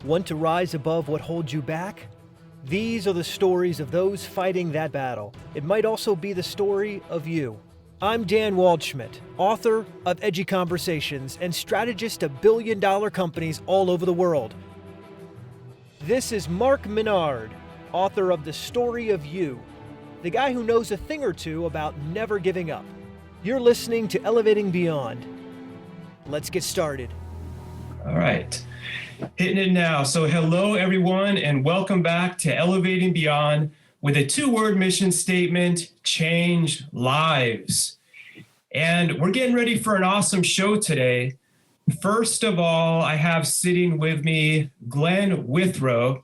Want to rise above what holds you back? These are the stories of those fighting that battle. It might also be the story of you. I'm Dan Waldschmidt, author of Edgy Conversations and strategist of billion-dollar companies all over the world. This is Mark Menard, author of The Story of You, the guy who knows a thing or two about never giving up. You're listening to Elevating Beyond. Let's get started. All right. Hitting it now. So hello, everyone, and welcome back to Elevating Beyond with a two-word mission statement: change lives. And we're getting ready for an awesome show today. First of all, I have sitting with me Glenn Withrow,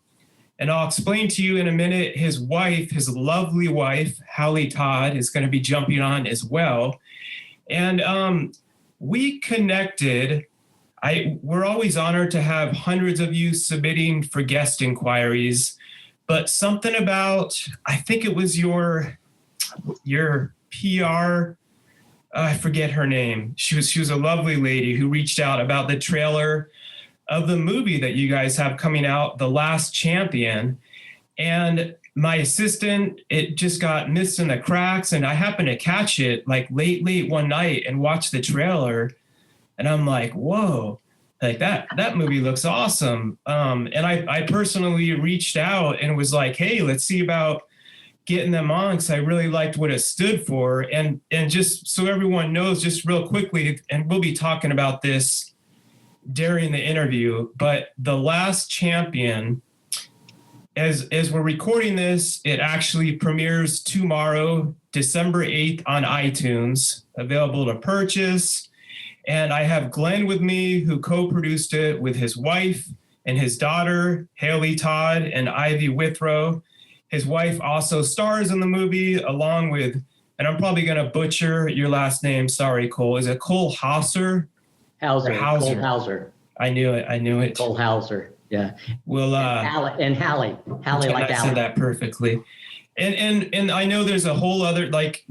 and I'll explain to you in a minute. His wife, his lovely wife, Hallie Todd, is going to be jumping on as well. And we connected. We're always honored to have hundreds of you submitting for guest inquiries, but something about, I think it was your PR, I forget her name. She was a lovely lady who reached out about the trailer of the movie that you guys have coming out, The Last Champion. And my assistant, it just got missed in the cracks, and I happened to catch it like late one night and watch the trailer. And I'm like, whoa, like that movie looks awesome. And I personally reached out and was like, hey, let's see about getting them on, because I really liked what it stood for. And just so everyone knows, just real quickly, and we'll be talking about this during the interview, but The Last Champion, as we're recording this, it actually premieres tomorrow, December 8th on iTunes, available to purchase. And I have Glenn with me, who co-produced it with his wife and his daughter, Hallie Todd and Ivy Withrow. His wife also stars in the movie, along with, and I'm probably going to butcher your last name. Sorry, Cole. Is it Cole Hauser? Hauser. Hauser. Cole Hauser. I knew it. Cole Hauser. Yeah. Well, and Hallie. Hallie like I Hallie. said that perfectly. And I know there's a whole other, like,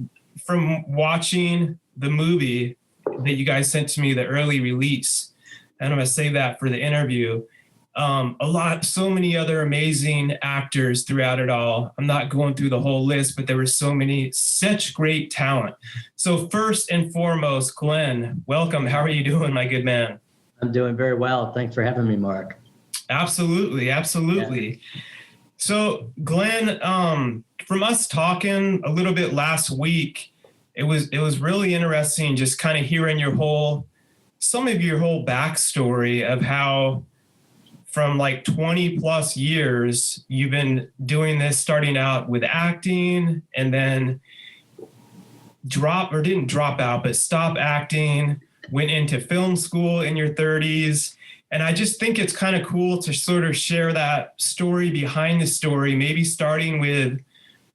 from watching the movie that you guys sent to me, the early release, and I'm going to save that for the interview. So many other amazing actors throughout it all. I'm not going through the whole list, but there were such great talent. So first and foremost, Glenn, welcome. How are you doing, my good man? I'm doing very well. Thanks for having me, Mark. Absolutely. Yeah. So Glenn, from us talking a little bit last week, it was really interesting just kind of hearing some of your whole backstory of how from like 20 plus years, you've been doing this, starting out with acting, and then didn't drop out, but stop acting, went into film school in your 30s. And I just think it's kind of cool to sort of share that story behind the story, maybe starting with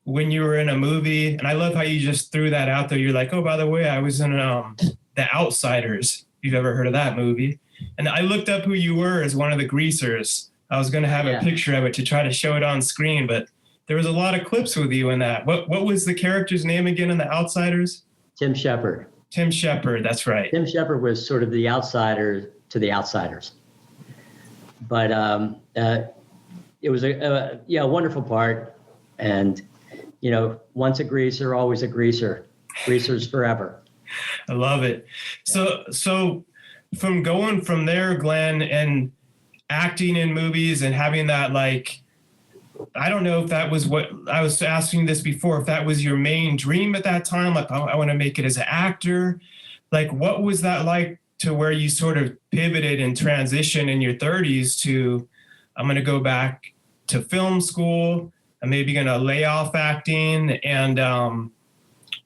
when you were in a movie. And I love how you just threw that out there. You're like, oh, by the way, I was in The Outsiders, if you've ever heard of that movie. And I looked up who you were as one of the greasers. I was going to have a picture of it to try to show it on screen, but there was a lot of clips with you in that. What was the character's name again in The Outsiders? Tim Shepard. Tim Shepard, that's right. Tim Shepard was sort of the outsider to the outsiders. But it was a wonderful part. And, once a greaser, always a greaser. Greasers forever. I love it. So from going from there, Glenn, and acting in movies and having that, like, I don't know if that was what I was asking this before, if that was your main dream at that time, like, I want to make it as an actor. Like, what was that like to where you sort of pivoted and transitioned in your 30s to, I'm going to go back to film school, I'm maybe going to lay off acting and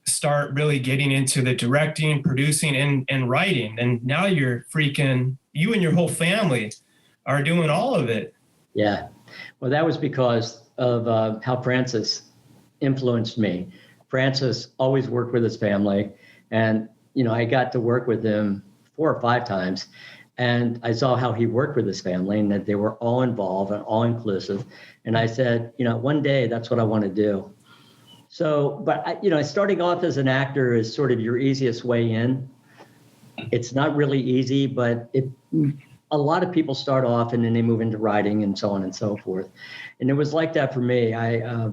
start really getting into the directing, producing, and writing. And now you and your whole family are doing all of it. Yeah. Well, that was because of how Francis influenced me. Francis always worked with his family. And, I got to work with him 4 or 5 times. And I saw how he worked with his family and that they were all involved and all inclusive. And I said, one day that's what I want to do. So, but starting off as an actor is sort of your easiest way in. It's not really easy, but a lot of people start off and then they move into writing and so on and so forth. And it was like that for me. I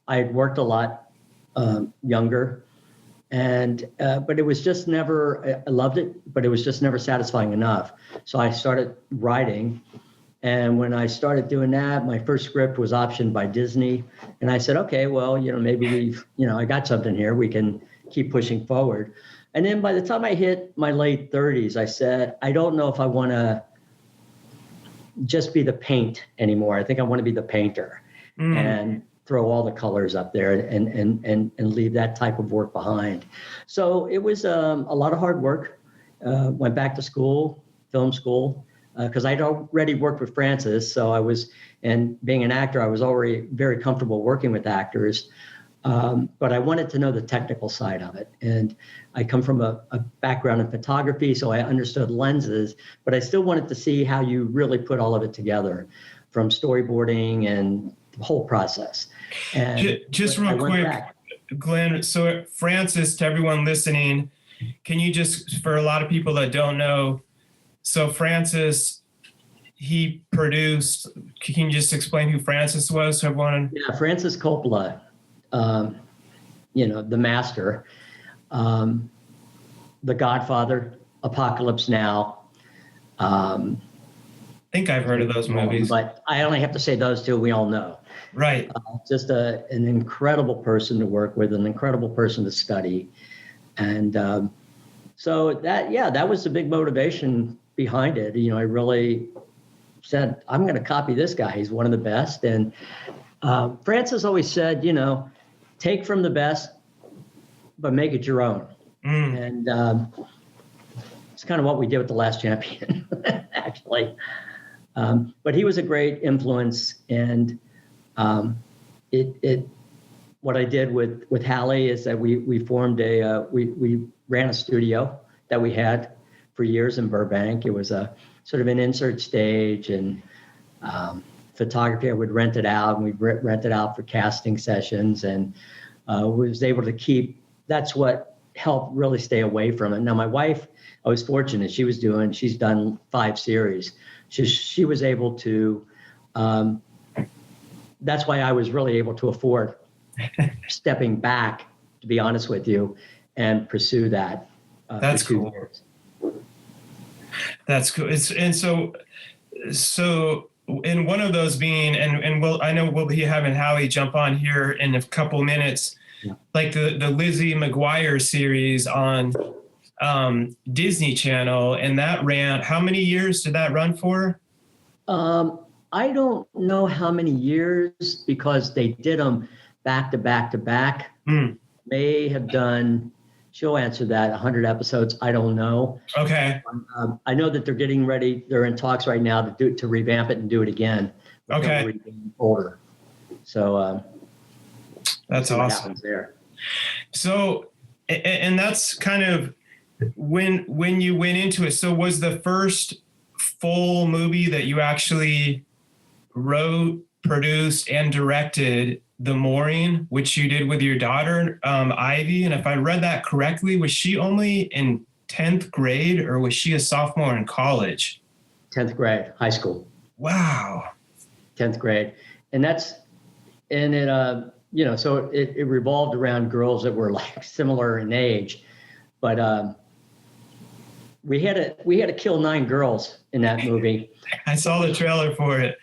had worked a lot younger, but it was just never, I loved it, but it was just never satisfying enough. So I started writing. And when I started doing that, my first script was optioned by Disney. And I said, okay, well, maybe I got something here. We can keep pushing forward. And then by the time I hit my late 30s, I said, I don't know if I want to just be the paint anymore. I think I want to be the painter and throw all the colors up there and leave that type of work behind. So it was a lot of hard work. Went back to school, film school, because I'd already worked with Francis. So and being an actor, I was already very comfortable working with actors. But I wanted to know the technical side of it. And I come from a background in photography, so I understood lenses, but I still wanted to see how you really put all of it together, from storyboarding and the whole process. And just real quick, Glenn, so Francis, to everyone listening, can you just, for a lot of people that don't know, so Francis, he produced, can you just explain who Francis was to everyone? Yeah, Francis Coppola. The master, the Godfather, Apocalypse Now. I think I've heard of those movies, but I only have to say those two we all know. Right. Just an incredible person to work with, an incredible person to study. And so that was the big motivation behind it. I really said, I'm going to copy this guy. He's one of the best. And Francis always said, take from the best, but make it your own. And it's kind of what we did with The Last Champion, actually. But he was a great influence. And what I did with Hallie is that we formed we ran a studio that we had for years in Burbank. It was a sort of an insert stage, and photography. I would rent it out, and we'd rent it out for casting sessions, and was able to keep. That's what helped really stay away from it. Now, my wife, I was fortunate. She's done 5 series. She was able to. That's why I was really able to afford stepping back, to be honest with you, and pursue that. That's cool. Years. That's cool. So in one of those being, and I know we'll be having Hallie jump on here in a couple minutes, like the Lizzie McGuire series on Disney Channel, and that ran, how many years did that run for? I don't know how many years, because they did them back to back to back. May have done, she'll answer that, 100 episodes. I don't know. Okay. I know that they're getting ready. They're in talks right now to revamp it and do it again. Okay. Older. So that's awesome. What happens there. So, and that's kind of when you went into it. So was the first full movie that you actually wrote, produced, and directed The Mooring, which you did with your daughter, Ivy. And if I read that correctly, was she only in 10th grade, or was she a sophomore in college? 10th grade, high school. Wow. 10th grade. And so it revolved around girls that were like similar in age, but we had to kill 9 girls in that movie. I saw the trailer for it.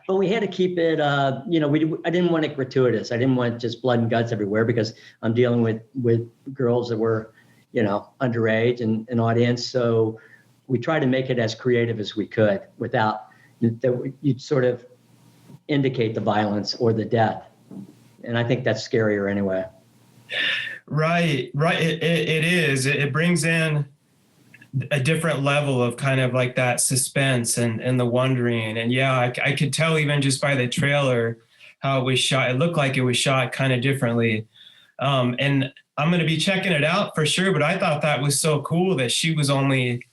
But we had to keep it, I didn't want it gratuitous. I didn't want just blood and guts everywhere, because I'm dealing with girls that were, underage and an audience. So we tried to make it as creative as we could without that you'd sort of indicate the violence or the death. And I think that's scarier anyway. Right. It is. It brings in a different level of kind of like that suspense and the wondering. And yeah, I could tell even just by the trailer how it was shot. It looked like it was shot kind of differently. And I'm going to be checking it out for sure. But I thought that was so cool that she was only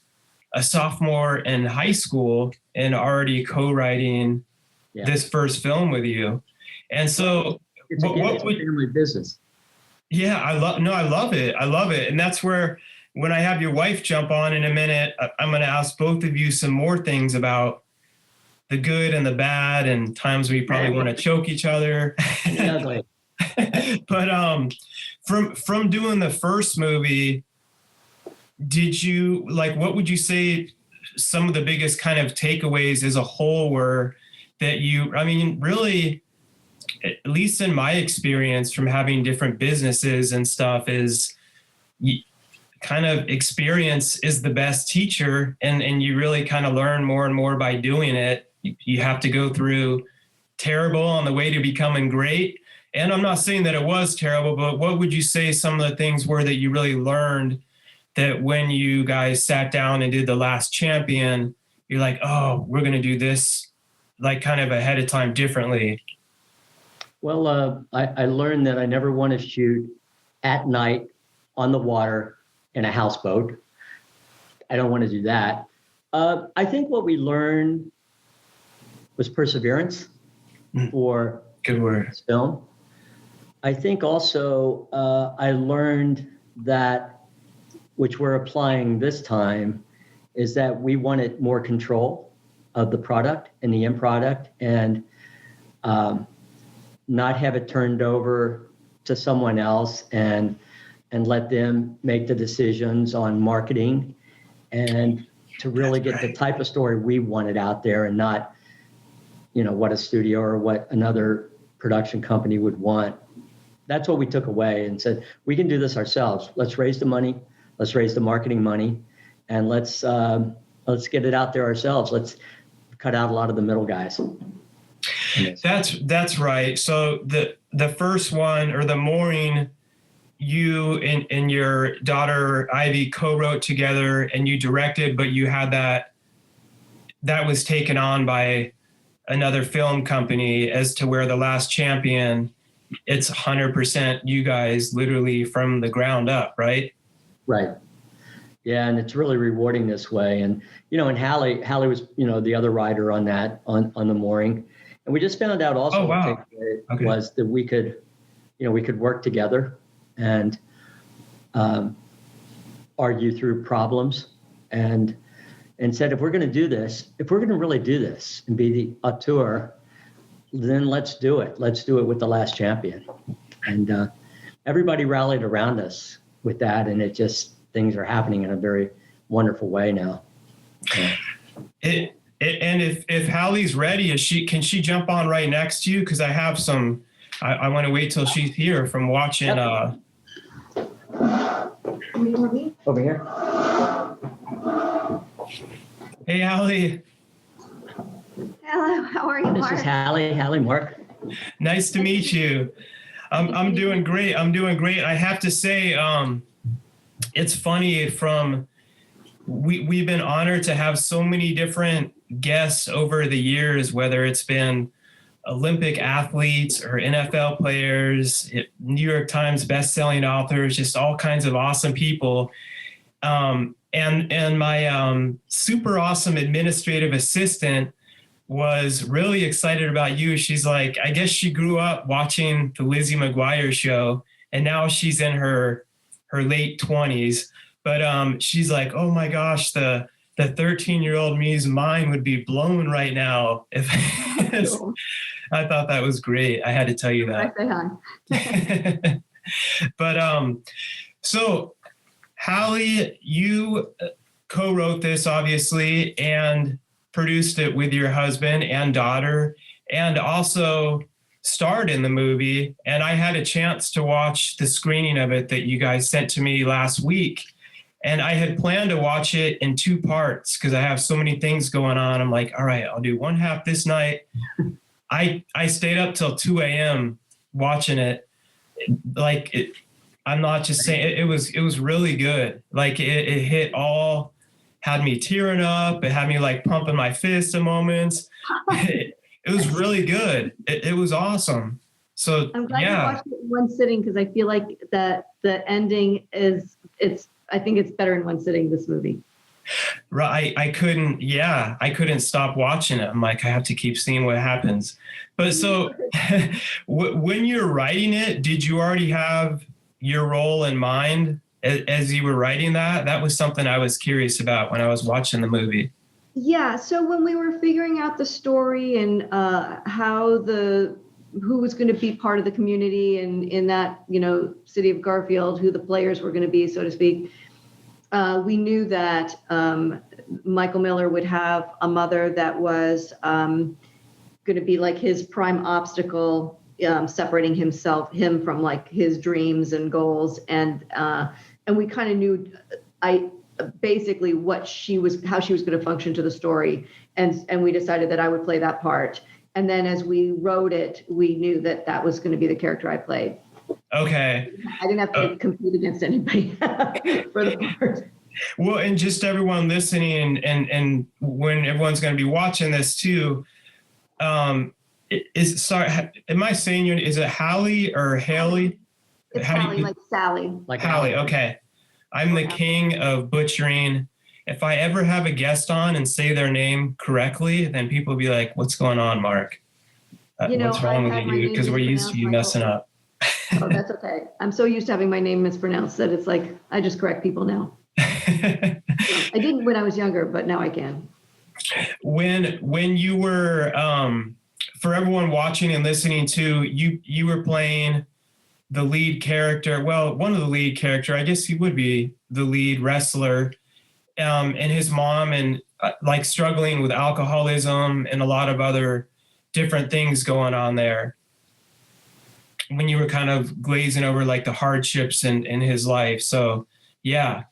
a sophomore in high school and already co-writing this first film with you. And so it's a family business. Yeah, I love it. And that's where when I have your wife jump on in a minute, I'm going to ask both of you some more things about the good and the bad and times we probably want to choke each other. Ugly. But from doing the first movie, did you what would you say some of the biggest kind of takeaways as a whole were that really, at least in my experience from having different businesses and stuff, is kind of experience is the best teacher, and you really kind of learn more and more by doing it. You have to go through terrible on the way to becoming great. And I'm not saying that it was terrible, but what would you say some of the things were that you really learned that when you guys sat down and did The Last Champion, you're like, oh, we're going to do this kind of ahead of time differently? Well, I learned that I never want to shoot at night on the water in a houseboat. I don't want to do that. I think what we learned was perseverance for good word this film. I think also I learned that, which we're applying this time, is that we wanted more control of the product and the end product, and not have it turned over to someone else and let them make the decisions on marketing, and to really get the type of story we wanted out there, and not, what a studio or what another production company would want. That's what we took away and said, we can do this ourselves. Let's raise the money. Let's raise the marketing money, and let's get it out there ourselves. Let's cut out a lot of the middle guys. That's right. So the first one, or The Mooring, you and your daughter Ivy co-wrote together, and you directed, but you had that was taken on by another film company, as to where The Last Champion, it's 100% you guys, literally from the ground up, right? Right. Yeah, and it's really rewarding this way. And and Hallie was the other writer on that on The Mooring, and we just found out also Oh, wow. was that we could work together and argue through problems, and said, if we're going to really do this and be the auteur, then let's do it. Let's do it with The Last Champion. And everybody rallied around us with that, and things are happening in a very wonderful way now. Yeah. And if Hallie's ready, can she jump on right next to you? Because I have some. I want to wait till she's here from watching. Yep. Over here. Hey, Hallie. Hello, how are you, Mark? This is Hallie, Mark. Nice to meet you. I'm doing great. I have to say, it's funny. We've been honored to have so many different guests over the years, whether it's been Olympic athletes or NFL players, New York Times bestselling authors, just all kinds of awesome people. And my super awesome administrative assistant was really excited about you. She's like, I guess she grew up watching the Lizzie McGuire show, and now she's in her late 20s. But she's like, oh my gosh, the 13-year-old me's mind would be blown right now. If I thought that was great. I had to tell you that. But so Hallie, you co-wrote this obviously and produced it with your husband and daughter, and also starred in the movie. And I had a chance to watch the screening of it that you guys sent to me last week. And I had planned to watch it in 2 parts because I have so many things going on. I'm like, all right, I'll do one half this night. I stayed up till 2 a.m. watching it. I'm not just saying it was really good. Like it hit all, had me tearing up. It had me like pumping my fist at moments. It was really good. It was awesome. So I'm glad you watched it in one sitting, because I feel like that the ending I think it's better in one sitting, this movie. Right. I couldn't stop watching it. I'm like, I have to keep seeing what happens. But so when you're writing it, did you already have your role in mind as you were writing that was something I was curious about when I was watching the movie. Yeah. So when we were figuring out the story and who was going to be part of the community and in that, city of Garfield, who the players were going to be, so to speak, we knew that Michael Miller would have a mother that was going to be like his prime obstacle, separating him from like his dreams and goals. And we kind of knew basically how she was going to function to the story. And we decided that I would play that part. And then as we wrote it, we knew that was going to be the character I played. Okay. I didn't have to compete against anybody for the part. Well, and just everyone listening and when everyone's going to be watching this too, am I saying is it Hallie or Haley? It's Hallie, like Sally. Like Hallie, okay. I'm the king of butchering. If I ever have a guest on and say their name correctly, then people will be like, what's going on, Mark? What's wrong with you? Because we're used to you messing up. Oh, that's okay. I'm so used to having my name mispronounced that it's like, I just correct people now. I didn't when I was younger, but now I can. When you were, for everyone watching and listening to, you were playing the lead character. Well, one of the lead character, I guess he would be the lead wrestler, and his mom, and like struggling with alcoholism and a lot of other different things going on there. When you were kind of glazing over like the hardships in his life. So yeah.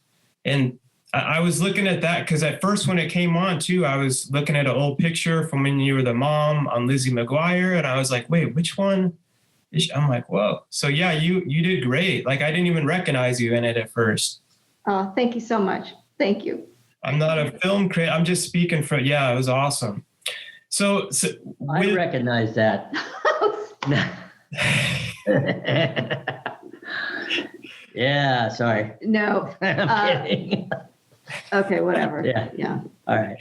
And I was looking at that because at first when it came on too, I was looking at an old picture from when you were the mom on Lizzie McGuire. And I was like, wait, which one? I'm like, whoa. So yeah, you did great. Like I didn't even recognize you in it at first. Oh, thank you so much. Thank you. I'm not a film critic. I'm just speaking for, yeah, it was awesome. So I recognize that. Yeah, sorry. No. I'm kidding. Okay, whatever. Yeah. All right.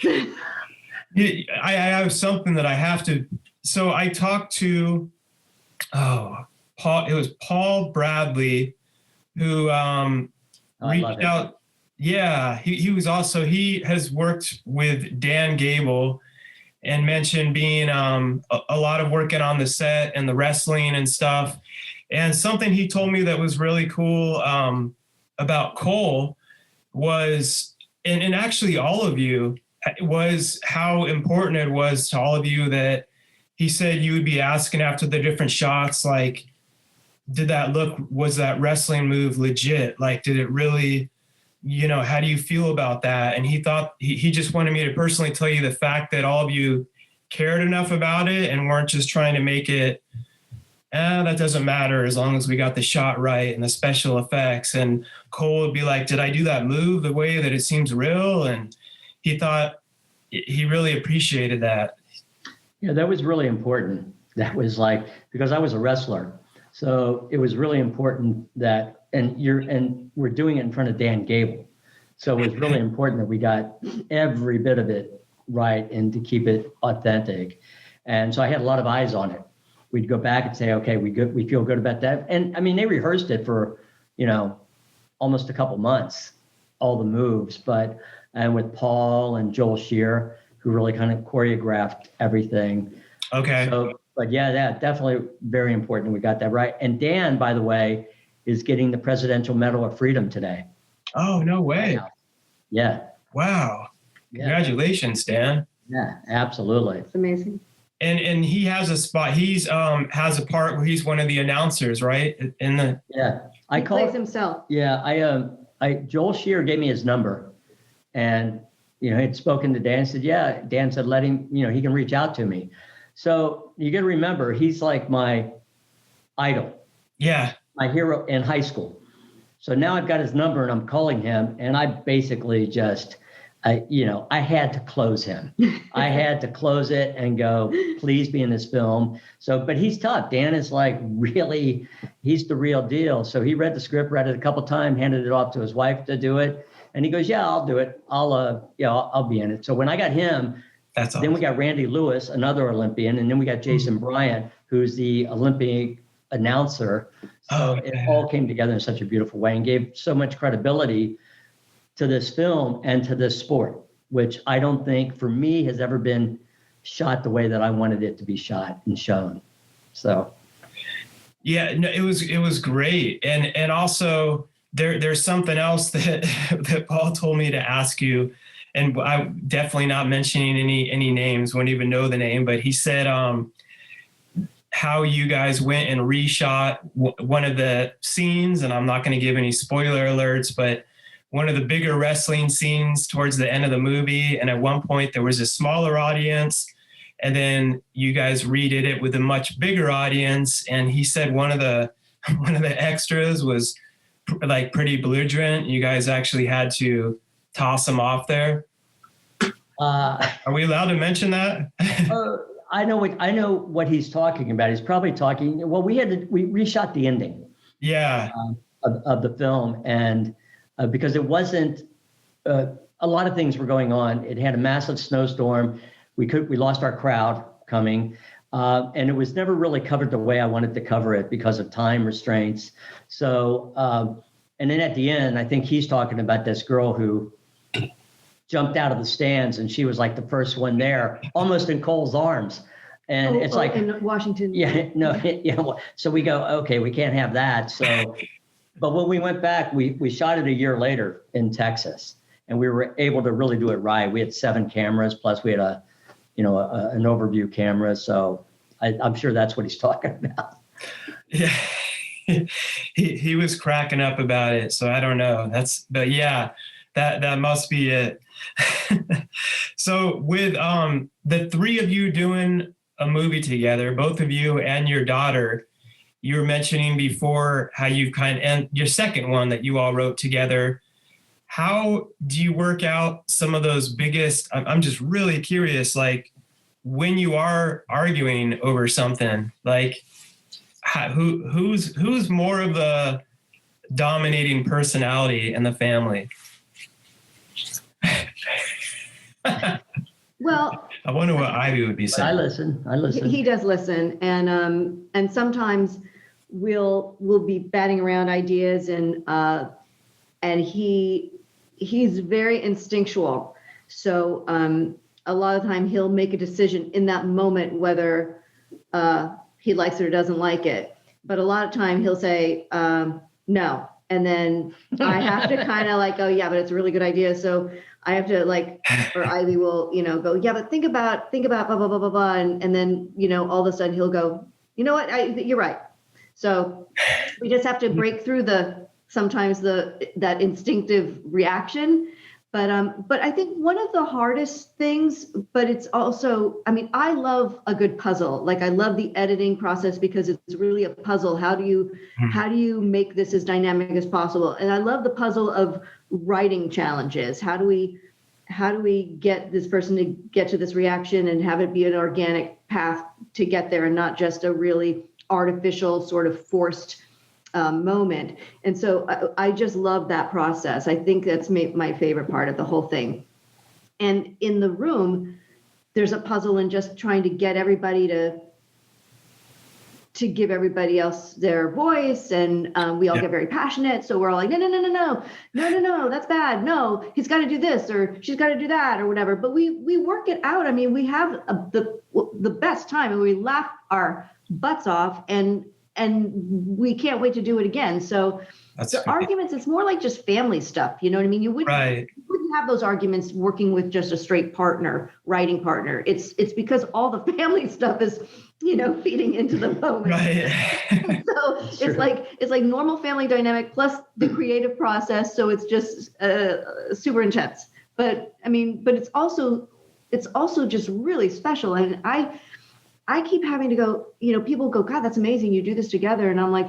I have something that I have to. So I talked to, Paul. It was Paul Bradley, who reached out. Yeah, he was also, he has worked with Dan Gable and mentioned being a lot of working on the set and the wrestling and stuff. And something he told me that was really cool about Cole was, and actually all of you, was how important it was to all of you that he said you would be asking after the different shots, like, was that wrestling move legit? Like, did it really, how do you feel about that? And he thought, he just wanted me to personally tell you the fact that all of you cared enough about it and weren't just trying to make it, that doesn't matter as long as we got the shot right and the special effects. And Cole would be like, did I do that move the way that it seems real? And he thought he really appreciated that. Yeah, that was really important. That was like, because I was a wrestler. So it was really important that, and we're doing it in front of Dan Gable. So it was really important that we got every bit of it right and to keep it authentic. And so I had a lot of eyes on it. We'd go back and say, okay, we feel good about that. And I mean, they rehearsed it for, almost a couple months, all the moves, and with Paul and Joel Shear, who really kind of choreographed everything. Okay. So, but yeah, definitely very important. We got that right. And Dan, by the way, is getting the Presidential Medal of Freedom today. Oh, no way. Yeah. Wow. Yeah. Congratulations, Dan. Yeah, absolutely. It's amazing. And he has a spot. He's has a part where he's one of the announcers, right? He plays himself. Yeah, Joel Shear gave me his number, and he'd spoken to Dan. Said, yeah. Dan said, let him. He can reach out to me. So you got to remember, he's like my idol. Yeah. My hero in high school. So now I've got his number, and I'm calling him, and I basically just. I had to close him. I had to close it and go, please be in this film. So, but he's tough. Dan is like really, he's the real deal. So he read the script, read it a couple times, handed it off to his wife to do it. And he goes, yeah, I'll do it. I'll be in it. So when I got him, that's awesome. Then we got Randy Lewis, another Olympian. And then we got Jason Bryant, who's the Olympic announcer. Oh, So it yeah. all came together in such a beautiful way and gave so much credibility to this film and to this sport, which I don't think for me has ever been shot the way that I wanted it to be shot and shown. So Yeah, no, it was great. And also there's something else that that Paul told me to ask you, and I'm definitely not mentioning any names, won't even know the name, but he said how you guys went and reshot one of the scenes, and I'm not going to give any spoiler alerts, but one of the bigger wrestling scenes towards the end of the movie. And at one point there was a smaller audience, and then you guys redid it with a much bigger audience. And he said one of the extras was like pretty belligerent. You guys actually had to toss him off there. Are we allowed to mention that? I know what he's talking about. He's probably talking. Well, we reshot the ending. Yeah. Of the film, and because it wasn't a lot of things were going on. It had a massive snowstorm. We lost our crowd coming, and it was never really covered the way I wanted to cover it because of time restraints. So, and then at the end, I think he's talking about this girl who jumped out of the stands, and she was like the first one there, almost in Cole's arms. And it's like in Washington. Yeah, no, yeah. So we go, okay, we can't have that. So, but when we went back, we shot it a year later in Texas, and we were able to really do it right. We had 7 cameras, plus we had an overview camera. So I'm sure that's what he's talking about. Yeah. He was cracking up about it. So I don't know. But yeah, that must be it. So with the 3 of you doing a movie together, both of you and your daughter, you were mentioning before how you and your second one that you all wrote together. How do you work out some of those biggest, I'm just really curious, like when you are arguing over something, like who's more of the dominating personality in the family? Well, I wonder what Ivy would be saying. I listen. He does listen, and sometimes we'll be batting around ideas, and he's very instinctual. So a lot of the time he'll make a decision in that moment whether he likes it or doesn't like it. But a lot of time he'll say no, and then I have to kind of like, oh yeah, but it's a really good idea. So I have to or Ivy will, go, yeah, but think about blah, blah, blah, blah, blah. And then, all of a sudden he'll go, you know what, you're right. So we just have to break through sometimes that instinctive reaction. But I think one of the hardest things, but it's also, I love a good puzzle. Like I love the editing process because it's really a puzzle. How do you make this as dynamic as possible? And I love the puzzle of writing challenges. How do we get this person to get to this reaction and have it be an organic path to get there and not just a really artificial sort of forced moment. And so I just love that process. I think that's my favorite part of the whole thing. And in the room, there's a puzzle in just trying to get everybody to give everybody else their voice. And we all get very passionate. So we're all like, no, that's bad. No, he's got to do this or she's got to do that or whatever. But we work it out. We have the best time and we laugh our butts off and we can't wait to do it again. So the arguments, it's more like just family stuff. You know what I mean? You wouldn't have those arguments working with just a straight writing partner. It's because all the family stuff is, feeding into the moment. Right. So it's like normal family dynamic plus the creative process. So it's just super intense. But it's also just really special. And I keep having to go, people go, God, that's amazing. You do this together. And I'm like,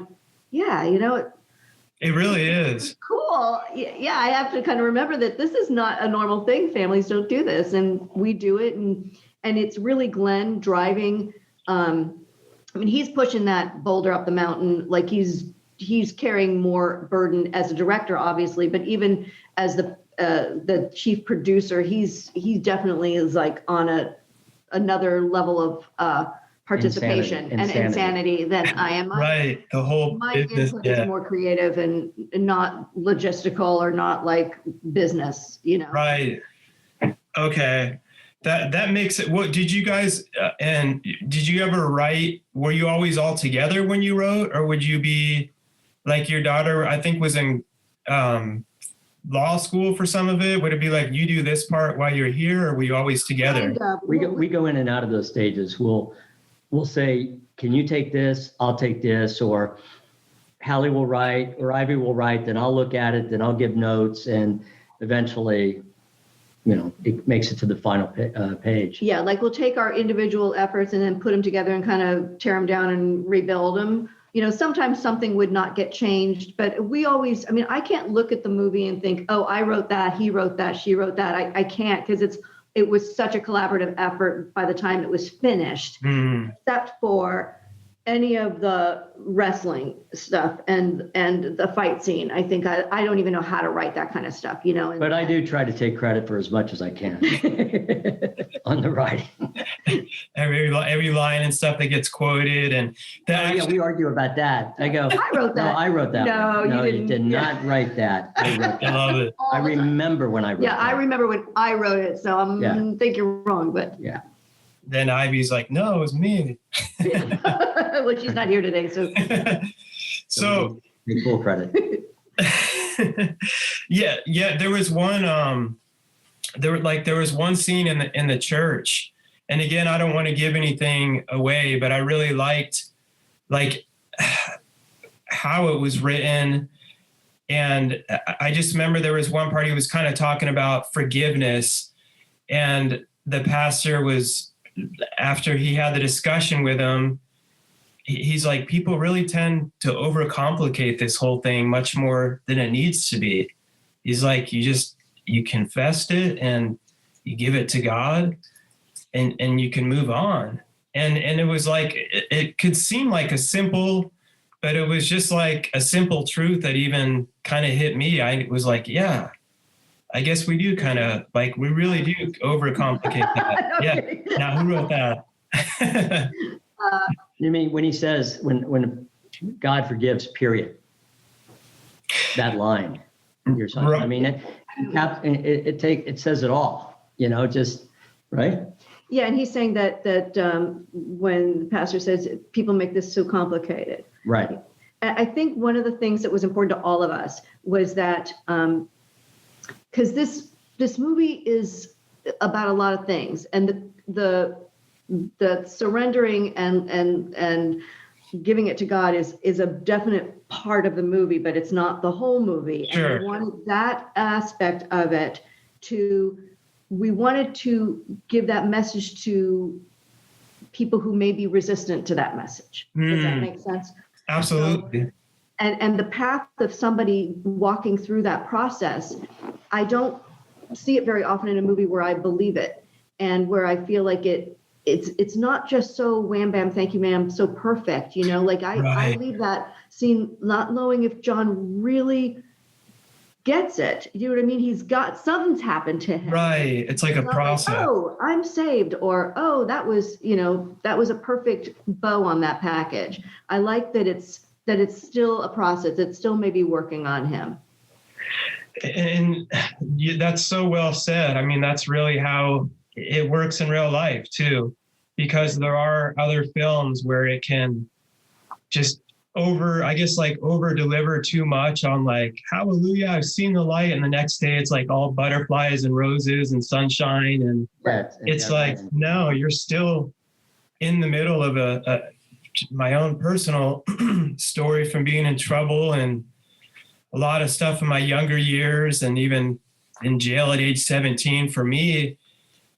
yeah, it really is. Cool. Yeah. I have to kind of remember that this is not a normal thing. Families don't do this and we do it. And it's really Glenn driving. He's pushing that boulder up the mountain. Like he's carrying more burden as a director, obviously, but even as the chief producer, he definitely is like on another level of participation and insanity than I am. Right. The whole My business, input is more creative and not logistical or not like business, Right. Okay. That makes it. What did you guys and did you ever write? Were you always all together when you wrote, or would you be like your daughter? I think was in law school for some of it. Would it be like you do this part while you're here, or were you always together? We go in and out of those stages. We'll say, can you take this? I'll take this, or Hallie will write, or Ivy will write. Then I'll look at it. Then I'll give notes, and eventually, it makes it to the final page. Yeah, like we'll take our individual efforts and then put them together and kind of tear them down and rebuild them. Sometimes something would not get changed, but we always, I can't look at the movie and think, oh, I wrote that, he wrote that, she wrote that. I can't, because it was such a collaborative effort by the time it was finished, except for any of the wrestling stuff and the fight scene. I think I don't even know how to write that kind of stuff, But I do try to take credit for as much as I can on the writing. Every line and stuff that gets quoted, and that. Yeah, we argue about that. I go, I wrote that. No, I wrote that. No, you did not write that. I wrote that. I love it. I remember when I wrote it. Yeah, I remember when I wrote it, so I think you're wrong, but yeah. Then Ivy's like, no, it was me. Well, she's not here today, so. So take full credit. yeah. There was one. There was one scene in the church, and again, I don't want to give anything away, but I really liked how it was written, and I just remember there was one part he was kind of talking about forgiveness, and the pastor was. After he had the discussion with him, he's like, people really tend to overcomplicate this whole thing much more than it needs to be. He's like, you confessed it and you give it to God and you can move on. And it was like, it could seem like a simple, but it was just like a simple truth that even kind of hit me. I was like, yeah. I guess we do kind of we really do overcomplicate that. Okay. Yeah. Now, who wrote that? You mean when he says, when God forgives, period, that line, you're talking, right. It says it all, just right. Yeah. And he's saying that when the pastor says people make this so complicated. Right. I think one of the things that was important to all of us was that, because this movie is about a lot of things, and the surrendering and giving it to God is a definite part of the movie, but it's not the whole movie. Sure. And we wanted that aspect of it we wanted to give that message to people who may be resistant to that message. Does that make sense? Absolutely. So, and the path of somebody walking through that process, I don't see it very often in a movie where I believe it and where I feel like it's not just so wham bam, thank you ma'am, so perfect, right. I leave that scene not knowing if John really gets it. You know what I mean? Something's happened to him. Right. It's like a process. Like, oh, I'm saved, or oh, that was a perfect bow on that package. I like that it's still a process. It's still maybe working on him. And that's so well said. That's really how it works in real life too, because there are other films where it can just over deliver too much on hallelujah, I've seen the light. And the next day it's like all butterflies and roses and sunshine. And it's no, you're still in the middle of my own personal story from being in trouble and a lot of stuff in my younger years and even in jail at age 17. For me,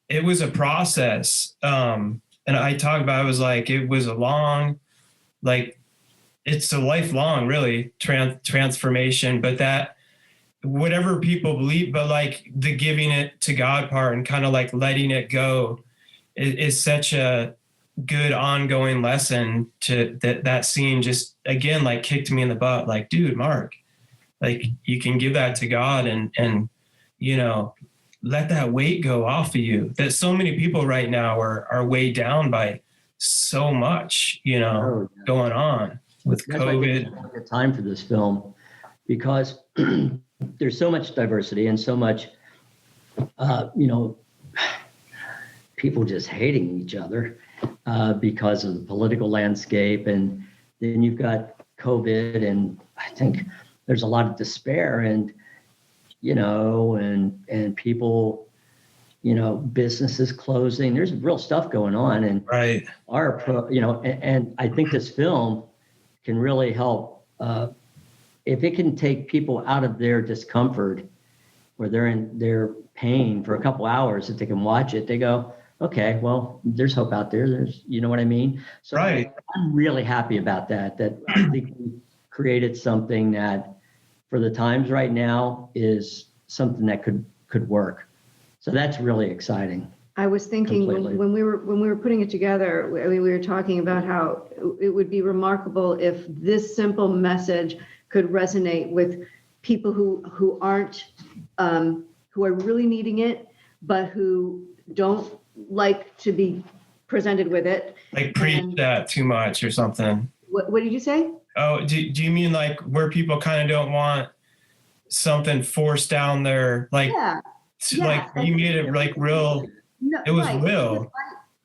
it was a process. And I talk about, it was a long, it's a lifelong really transformation, but that whatever people believe, but the giving it to God part and kind of letting it go is such a good ongoing lesson to that scene just again, kicked me in the butt. Dude, Mark, you can give that to God and let that weight go off of you. That so many people right now are weighed down by so much, Oh, yeah. going on with That's why I think COVID. it's a good time for this film, because there's so much diversity and so much, people just hating each other because of the political landscape. And then you've got COVID, and I think there's a lot of despair and, and people, businesses closing. There's real stuff going on. And Right. and I think this film can really help if it can take people out of their discomfort, where they're in their pain for a couple hours. If they can watch it, they go, okay, well, there's hope out there. There's, you know what I mean? So Right. I'm really happy about that I think we created something that for the times right now is something that could work. So that's really exciting. I was thinking Completely. when we were putting it together, we were talking about how it would be remarkable if this simple message could resonate with people who aren't who are really needing it, but who don't like to be presented with it. Like preach that too much or something. What did you say? Oh, do you mean like where people kind of don't want something forced down their, like, Yeah. like you made it like real, No, it was right. real.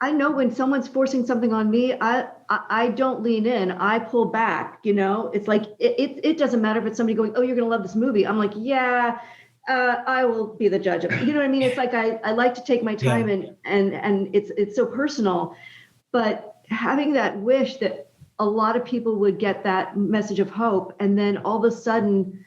I know when someone's forcing something on me, I don't lean in. I pull back. It's like it doesn't matter if it's somebody going, "Oh, you're gonna love this movie." I'm like, "Yeah, I will be the judge of it." You know what I mean? It's like I like to take my time, and it's so personal. But having that wish that a lot of people would get that message of hope, and then all of a sudden,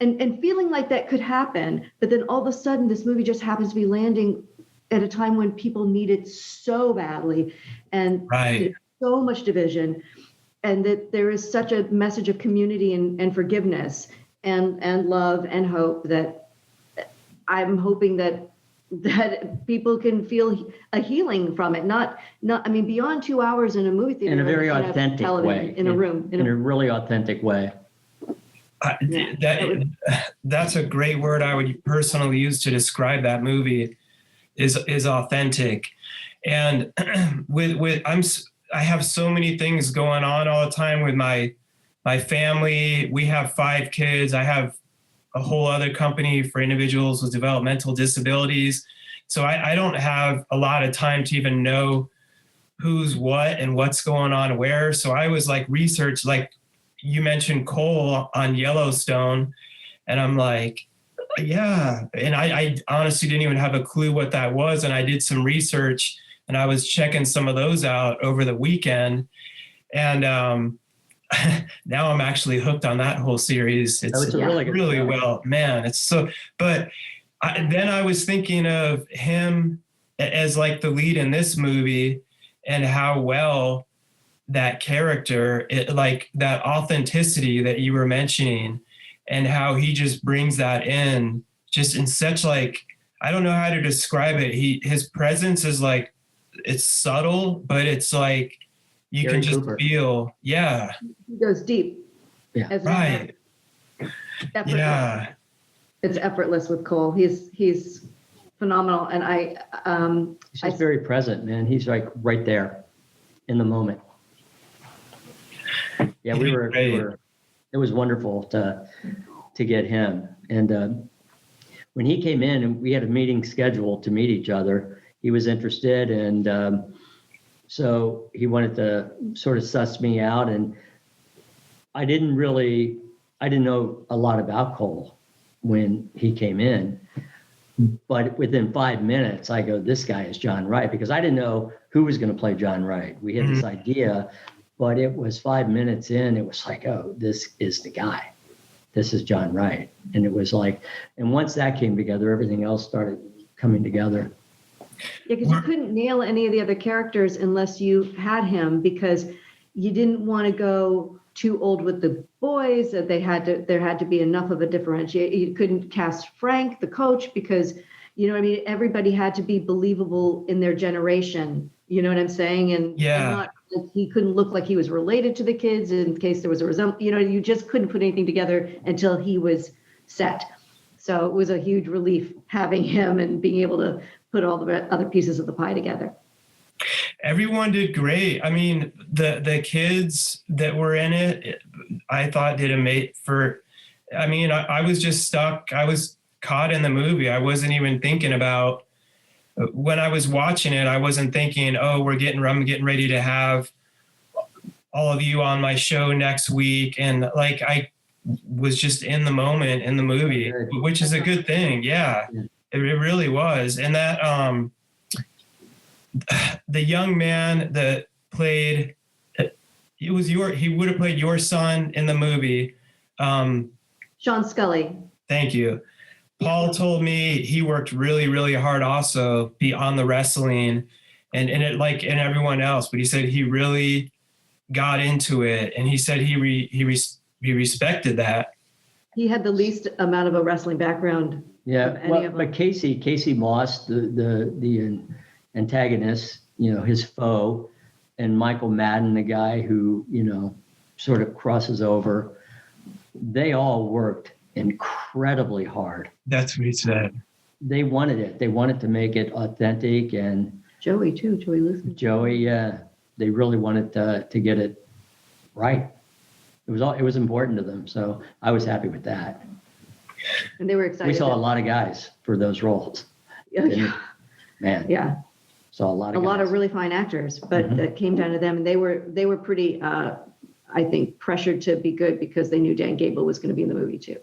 and feeling like that could happen, but then all of a sudden this movie just happens to be landing at a time when people need it so badly, and Right. so much division, and that there is such a message of community and forgiveness and love and hope, that I'm hoping that people can feel a healing from it. Not I mean, beyond 2 hours in a movie theater, In a very in front of authentic television, way. in a room, In a really authentic way. That's a great word I would personally use to describe that movie, is authentic. And I have so many things going on all the time with my family. We have 5 kids. I have a whole other company for individuals with developmental disabilities. So I don't have a lot of time to even know who's what and what's going on where. So I was like research, like you mentioned Cole on Yellowstone, and I'm like, yeah. And I honestly didn't even have a clue what that was. And I did some research, and I was checking some of those out over the weekend. And now I'm actually hooked on that whole series. It's really good show. well, man. It's so, but then I was thinking of him as like the lead in this movie, and how well that character, like that authenticity that you were mentioning, and how he just brings that in just in such, like, I don't know how to describe it. His presence is like, it's subtle, but it's like, you Gary can just Cooper. feel, yeah. He goes deep. Yeah. Right. Effortless. Yeah. It's effortless with Cole. He's phenomenal, and He's just very present, man. He's like right there in the moment. Yeah, it was wonderful to get him. And when he came in and we had a meeting scheduled to meet each other, he was interested. And so he wanted to sort of suss me out. And I didn't know a lot about Cole when he came in. But within 5 minutes, I go, this guy is John Wright, because I didn't know who was going to play John Wright. We had this idea, but it was 5 minutes in, it was like, oh, this is the guy. This is John Wright. And it was like, and once that came together, everything else started coming together. Yeah, because you couldn't nail any of the other characters unless you had him, because you didn't want to go too old with the boys. That there had to be enough of a differentiate. You couldn't cast Frank, the coach, because, you know what I mean, everybody had to be believable in their generation. You know what I'm saying? And not, he couldn't look like he was related to the kids in case there was a resemblance. You know, you just couldn't put anything together until he was set. So it was a huge relief having him and being able to put all the other pieces of the pie together. Everyone did great. I mean, the kids that were in it, I thought did a mate for. I mean, I was just stuck. I was caught in the movie. I wasn't even thinking about when I was watching it. I wasn't thinking, oh, I'm getting ready to have all of you on my show next week, and like I was just in the moment in the movie, which is a good thing. Yeah, it really was. And that the young man that played, he would have played your son in the movie. Sean Scully. Thank you. Paul told me he worked really, really hard also beyond the wrestling and it like and everyone else, but he said he really got into it, and he said he respected that. He had the least amount of a wrestling background. Yeah, but Casey Moss, the antagonist, his foe, and Michael Madden, the guy who, sort of crosses over, they all worked incredibly hard. That's what he said. They wanted it. They wanted to make it authentic, and Joey too, Joey Luthman. Joey, yeah, they really wanted to get it right. It was important to them, so I was happy with that. And they were excited. We saw a lot of guys for those roles. Yeah. Man. Yeah. Saw a lot of really fine actors, but it came down to them, and they were pretty, I think, pressured to be good because they knew Dan Gable was going to be in the movie too.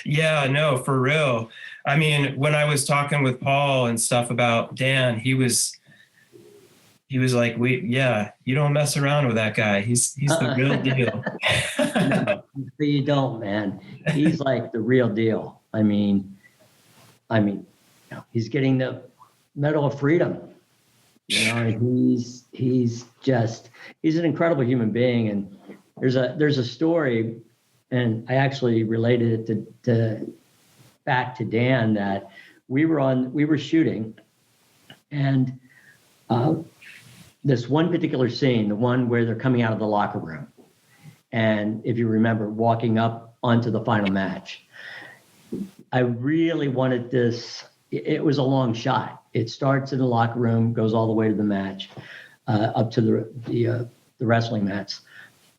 Yeah, no, for real. I mean, when I was talking with Paul and stuff about Dan, he was like, you don't mess around with that guy. He's the real deal. No, you don't, man. He's like the real deal. I mean, he's getting the Medal of Freedom. He's an incredible human being. And there's a story, and I actually related it back to Dan, that we were shooting, and this one particular scene, the one where they're coming out of the locker room, and if you remember, walking up onto the final match, I really wanted this. It was a long shot. It starts in the locker room, goes all the way to the match, up to the wrestling mats,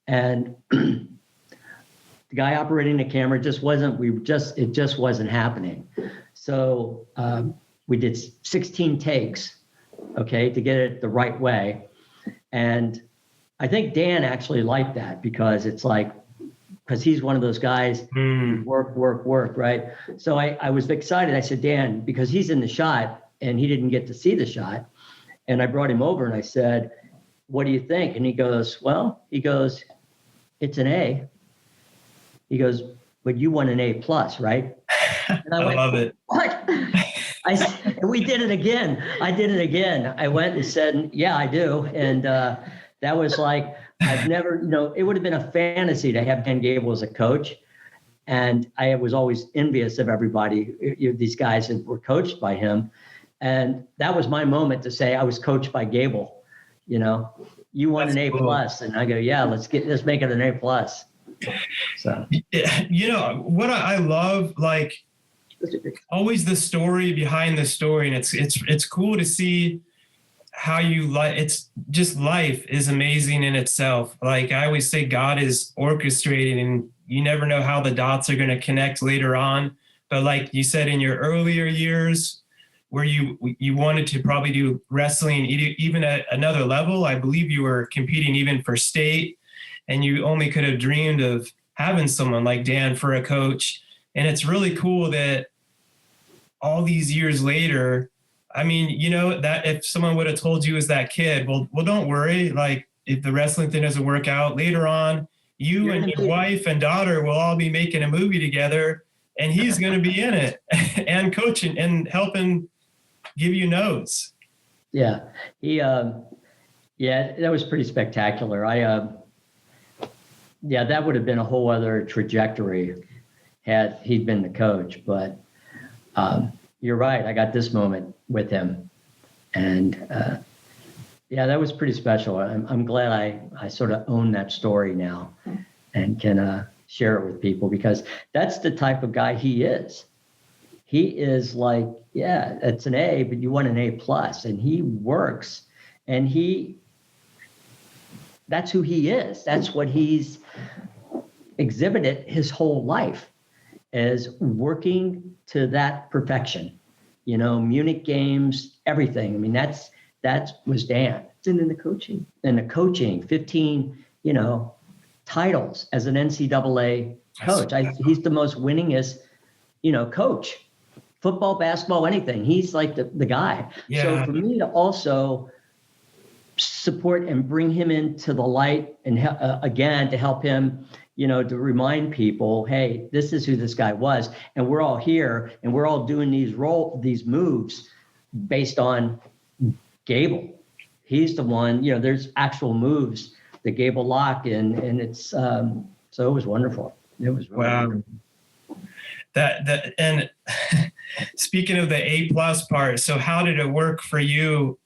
and the guy operating the camera it just wasn't happening. So we did 16 takes, okay, to get it the right way. And I think Dan actually liked that because he's one of those guys, work, right? So I was excited. I said, Dan, because he's in the shot and he didn't get to see the shot. And I brought him over and I said, what do you think? And he goes, it's an A. He goes, but you want an A+, right? And I went, love it. What? We did it again. I did it again. I went and said, yeah, I do. And that was like, I've never, it would have been a fantasy to have Dan Gable as a coach. And I was always envious of everybody, these guys that were coached by him. And that was my moment to say I was coached by Gable. You want an A+. Cool. And I go, yeah, let's make it an A+. So, what I love, like, always the story behind the story, and it's cool to see how you like. It's just, life is amazing in itself. Like I always say, God is orchestrating, and you never know how the dots are going to connect later on. But like you said, in your earlier years, where you wanted to probably do wrestling even at another level, I believe you were competing even for state. And you only could have dreamed of having someone like Dan for a coach. And it's really cool that all these years later, I mean, that if someone would have told you as that kid, well, don't worry. Like if the wrestling thing doesn't work out later on, you and your wife and daughter will all be making a movie together, and he's going to be in it and coaching and helping give you notes. Yeah. That was pretty spectacular. That would have been a whole other trajectory had he been the coach. But you're right. I got this moment with him. And that was pretty special. I'm glad I sort of own that story now and can share it with people, because that's the type of guy he is. He is like, yeah, it's an A, but you want an A plus, and he works, and that's who he is. That's what he's exhibited his whole life, as working to that perfection. Munich games, everything. I mean, that was Dan. And then the coaching. And the coaching, 15, titles as an NCAA coach. He's the most winningest, coach. Football, basketball, anything. He's like the guy. Yeah. So for me to also support and bring him into the light, and again, to help him, to remind people, hey, this is who this guy was, and we're all here, and we're all doing these moves based on Gable. He's the one. There's actual moves that Gable lock, and it's so it was wonderful. It was really wow. That and speaking of the A+ part, so how did it work for you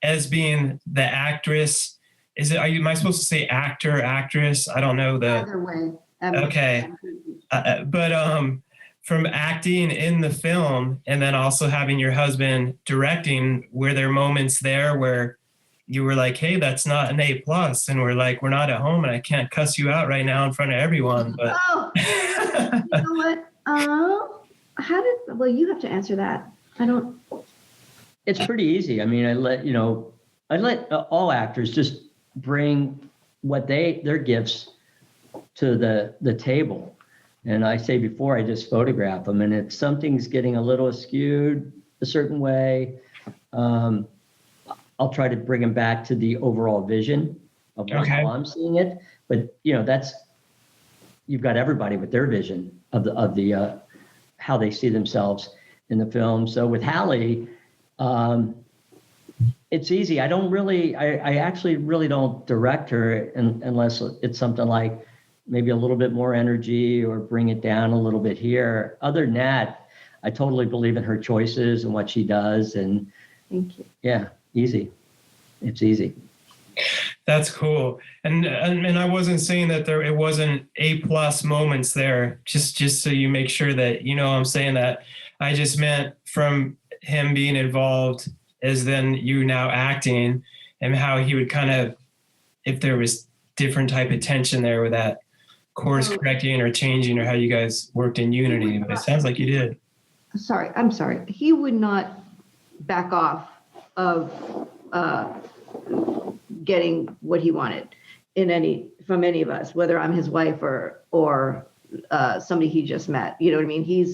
as being the actress? Am I supposed to say actor, actress? I don't know Either way. Okay. But from acting in the film and then also having your husband directing, were there moments there where you were like, hey, that's not an A+, and we're like, we're not at home and I can't cuss you out right now in front of everyone, but Oh, you know what? Well, you have to answer that. I don't. It's pretty easy. I mean, I let all actors just bring what their gifts to the table. And I say before, I just photograph them. And if something's getting a little skewed a certain way, I'll try to bring them back to the overall vision of how I'm seeing it. But you've got everybody with their vision of the how they see themselves in the film. So with Hallie, it's easy. I actually really don't direct her unless it's something like maybe a little bit more energy or bring it down a little bit here. Other than that, I totally believe in her choices and what she does. And thank you. Yeah, easy. It's easy. That's cool. And I wasn't saying that it wasn't A+ moments there, just so you make sure that, I'm saying that. I just meant from him being involved as then you now acting, and how he would kind of, if there was different type of tension there with that course correcting or changing, or how you guys worked in unity, but it sounds like you did. I'm sorry. He would not back off of getting what he wanted from any of us, whether I'm his wife or somebody he just met. You know what I mean? He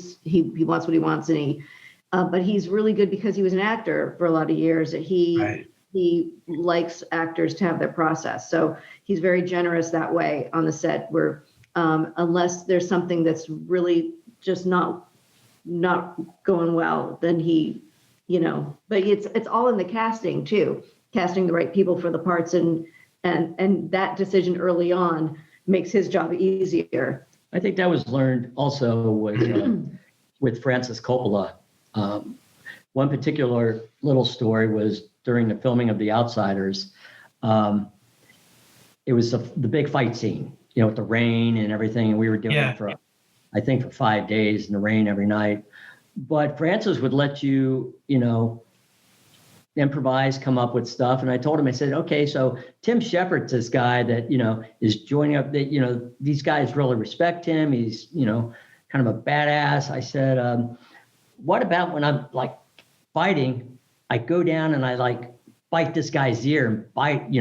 wants what he wants, and but he's really good because he was an actor for a lot of years. He likes actors to have their process, so he's very generous that way on the set. Where unless there's something that's really just not going well, then he, But it's all in the casting too. Casting the right people for the parts, and that decision early on makes his job easier. I think that was learned also with Francis Coppola. One particular little story was during the filming of The Outsiders. It was the big fight scene, with the rain and everything, and we were doing it for 5 days in the rain every night. But Francis would let you, improvise, come up with stuff. And I told him, I said, okay, so Tim Shepard's this guy that, is joining up, that, these guys really respect him. He's, kind of a badass. I said, what about when I'm like fighting, I go down and I like bite this guy's ear and bite,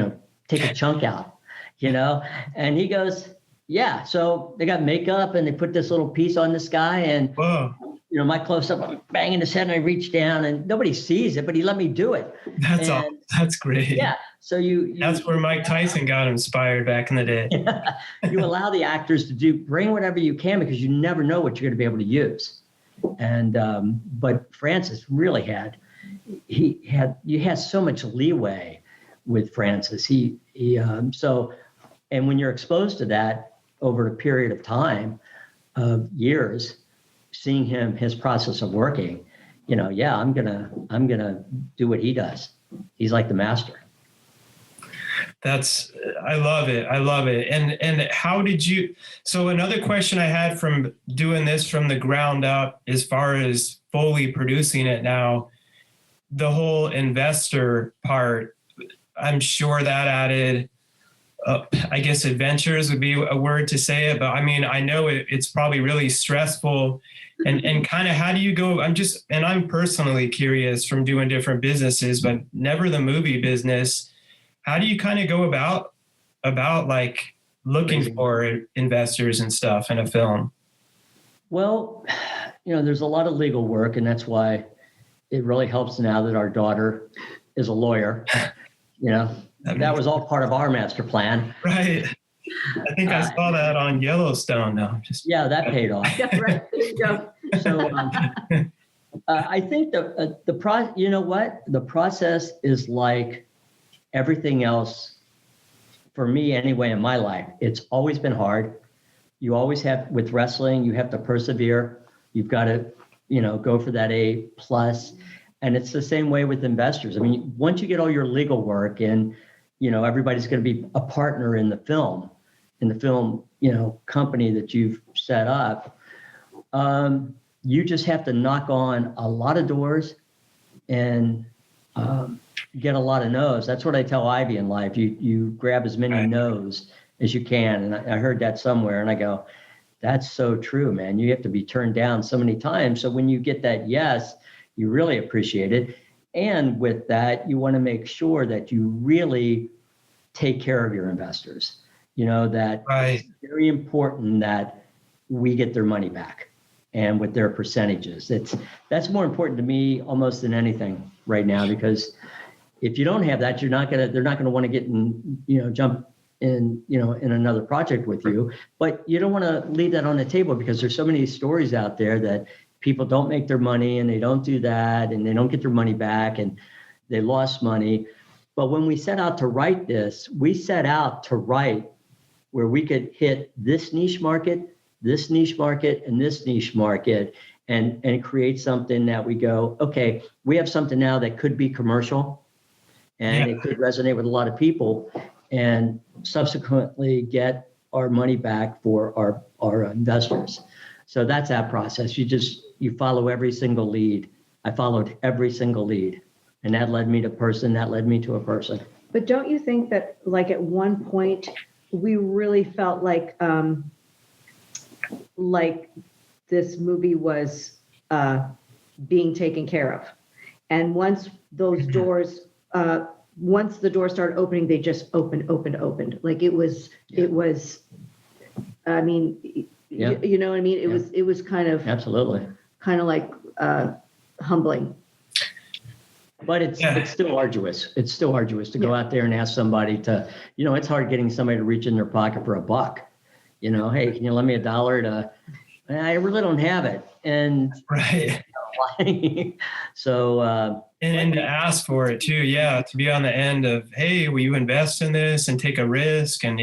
take a chunk out, And he goes, yeah. So they got makeup and they put this little piece on this guy, and whoa. My close up, I'm banging his head, and I reach down, and nobody sees it, but he let me do it. That's great. Yeah. So that's where Mike Tyson got inspired back in the day. You allow the actors to bring whatever you can, because you never know what you're going to be able to use. And but Francis really you had so much leeway with Francis. And when you're exposed to that over a period of time, years, seeing his process of working, I'm gonna do what he does. He's like the master. I love it. I love it. And how did you, so another question I had from doing this from the ground up, as far as fully producing it now, the whole investor part, I'm sure that added, I guess adventures would be a word to say it, but I mean, I know it's probably really stressful, and kind of how do you go, I'm personally curious from doing different businesses, but never the movie business. How do you kind of go about like looking for investors and stuff in a film? Well, there's a lot of legal work, and that's why it really helps now that our daughter is a lawyer. That was all part of our master plan. Right. I think I saw that on Yellowstone now. Yeah, that paid off. Yeah, right. There you go. So I think the process is like everything else for me anyway in my life. It's always been hard. You always have, with wrestling, you have to persevere. You've got to, go for that A+. And it's the same way with investors. I mean, once you get all your legal work and, everybody's going to be a partner in the film, company that you've set up, you just have to knock on a lot of doors and get a lot of no's. That's what I tell Ivy in life. You grab as many no's as you can. And I heard that somewhere, and I go, that's so true, man. You have to be turned down so many times. So when you get that yes, you really appreciate it. And with that, you want to make sure that you really take care of your investors. That it's very important that we get their money back, and with their percentages. That's more important to me almost than anything right now, because if you don't have that, they're not gonna want to get in, jump in, in another project with you. But you don't want to leave that on the table, because there's so many stories out there that people don't make their money, and they don't do that, and they don't get their money back, and they lost money. But when we set out to write this, we set out to write where we could hit this niche market, this niche market, and this niche market, and create something that we go, okay, we have something now that could be commercial, and it could resonate with a lot of people, and subsequently get our money back for our investors. So that's that process. You follow every single lead. I followed every single lead, and that led me to person, that led me to a person. But don't you think that, like, at one point we really felt like this movie was being taken care of, and once those doors, once the doors started opening, they just opened. Like it was. I mean, you know what I mean? It was kind of absolutely like humbling. But it's still arduous. It's still arduous to go out there and ask somebody to, it's hard getting somebody to reach in their pocket for $1. Hey, can you lend me $1 I really don't have it. And so and to ask for it too, to be on the end of, hey, will you invest in this and take a risk? And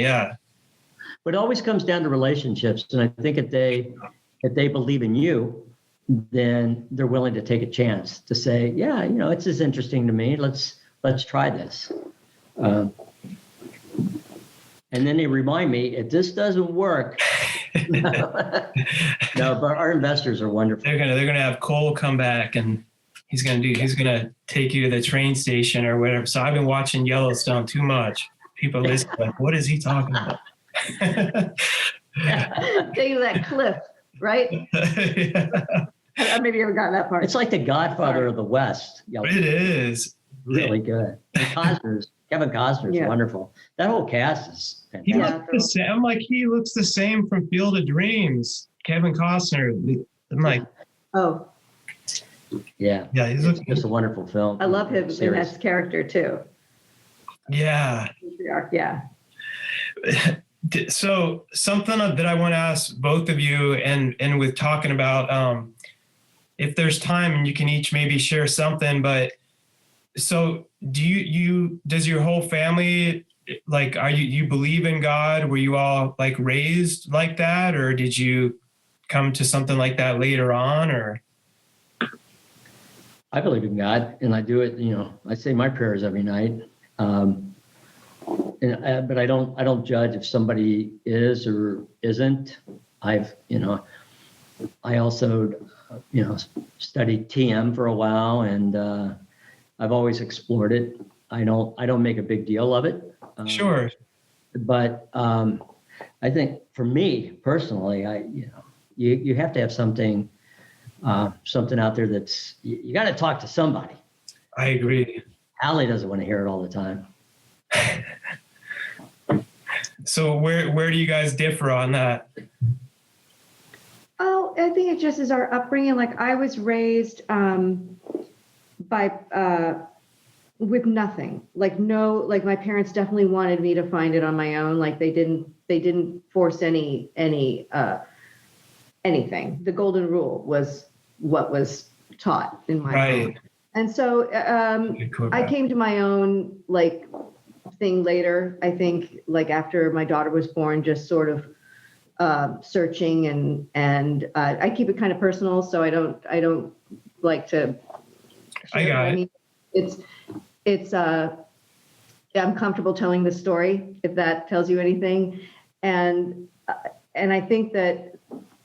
but it always comes down to relationships. And I think if they believe in you, then they're willing to take a chance to say, it's as interesting to me. Let's try this. And then they remind me, if this doesn't work, no, but our investors are wonderful. They're gonna have Cole come back, and he's gonna take you to the train station or whatever. So I've been watching Yellowstone too much. People listen, like, what is he talking about? Taking that cliff, right? Maybe you haven't gotten that part. It's like the Godfather of the West. It is really good. And Kevin Costner's wonderful. That whole cast is fantastic. He looks the same. I'm like, he looks the same from Field of Dreams. Kevin Costner. I'm like, yeah, it's just a wonderful film. I love him in that character too. Yeah. So something that I want to ask both of you, and with talking about, if there's time and you can each maybe share something, but so does your whole family, like, you believe in God? Were you all like raised like that, or did you come to something like that later on? Or I believe in God, and I do it, I say my prayers every night. but I don't judge if somebody is or isn't. I also, studied TM for a while, and I've always explored it. I don't make a big deal of it. Sure. But I think for me personally, you have to have something out there that's, you got to talk to somebody. I agree. Hallie doesn't want to hear it all the time. So where do you guys differ on that? Oh, I think it just is our upbringing. Like I was raised with nothing. Like my parents definitely wanted me to find it on my own. Like they didn't force anything. The golden rule was what was taught in my home. And so I came to my own like thing later. I think like after my daughter was born, just sort of searching and I keep it kind of personal, so I don't like to share. I got it. I mean, it's I'm comfortable telling this story if that tells you anything, and I think that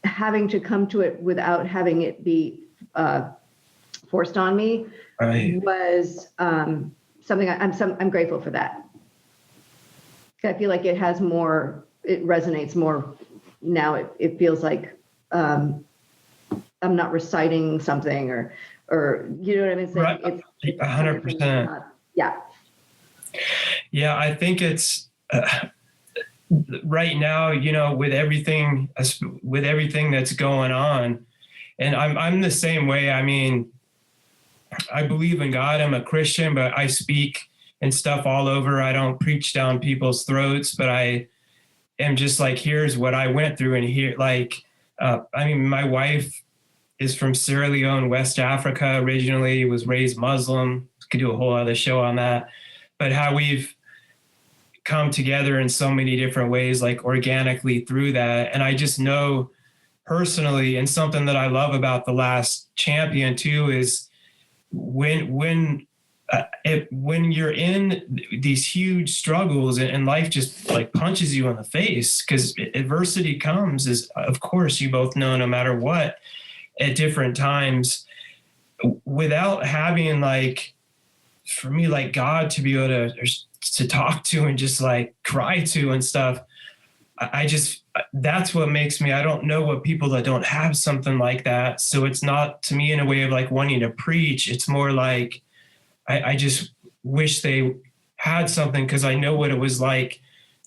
having to come to it without having it be forced on me was something I'm grateful for that. I feel like it resonates more now. It feels like I'm not reciting something or you know what I mean? Right. It's 100%. Yeah. Yeah, I think it's right now, with everything that's going on, and I'm the same way. I mean, I believe in God. I'm a Christian, but I speak and stuff all over. I don't preach down people's throats, but I am just like, here's what I went through. And here, my wife is from Sierra Leone, West Africa, originally was raised Muslim. Could do a whole other show on that, but how we've come together in so many different ways, like organically through that. And I just know personally, and something that I love about The Last Champion too, is when you're in these huge struggles and life just like punches you in the face, because adversity comes, is of course you both know, no matter what, at different times, without having like, for me, like God to be able to talk to and just like cry to and stuff. That's what makes me, I don't know what people that don't have something like that. So it's not to me in a way of like wanting to preach. It's more like, I just wish they had something, because I know what it was like